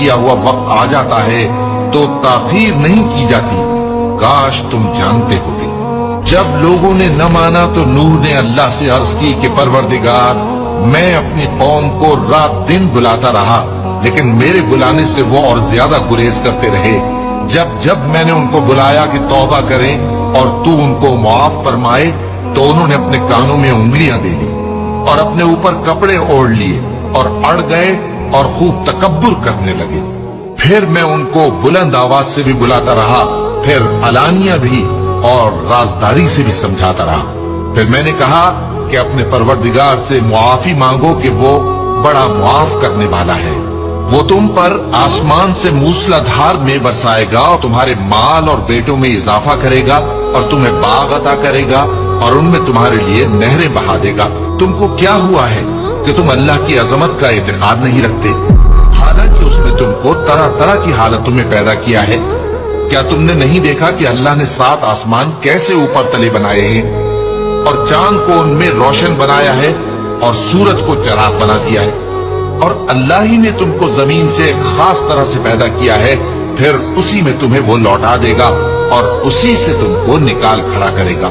کیا ہوا وقت آ جاتا ہے تو تاخیر نہیں کی جاتی، کاش تم جانتے ہوتے۔ جب لوگوں نے نہ مانا تو نوح نے اللہ سے عرض کی کہ پروردگار، میں اپنی قوم کو رات دن بلاتا رہا، لیکن میرے بلانے سے وہ اور زیادہ گریز کرتے رہے۔ جب میں نے ان کو بلایا کہ توبہ کریں اور تو ان کو معاف فرمائے تو انہوں نے اپنے کانوں میں انگلیاں دے لی اور اپنے اوپر کپڑے اوڑھ لیے اور اڑ گئے اور خوب تکبر کرنے لگے۔ پھر میں ان کو بلند آواز سے بھی بلاتا رہا، پھر علانیہ بھی اور رازداری سے بھی سمجھاتا رہا۔ پھر میں نے کہا کہ اپنے پروردگار سے معافی مانگو کہ وہ بڑا معاف کرنے والا ہے، وہ تم پر آسمان سے موسلا دھار میں برسائے گا اور تمہارے مال اور بیٹوں میں اضافہ کرے گا اور تمہیں باغ عطا کرے گا اور ان میں تمہارے لیے نہریں بہا دے گا۔ تم کو کیا ہوا ہے کہ تم اللہ کی عظمت کا اعتقاد نہیں رکھتے، حالانکہ اس نے تم کو طرح طرح کی حالتوں میں پیدا کیا ہے؟ کیا تم نے نہیں دیکھا کہ اللہ نے 7 آسمان کیسے اوپر تلے بنائے ہیں اور چاند کو ان میں روشن بنایا ہے اور سورج کو چراغ بنا دیا ہے؟ اور اللہ ہی نے تم کو زمین سے ایک خاص طرح سے پیدا کیا ہے، پھر اسی میں تمہیں وہ لوٹا دے گا اور اسی سے تم کو نکال کھڑا کرے گا۔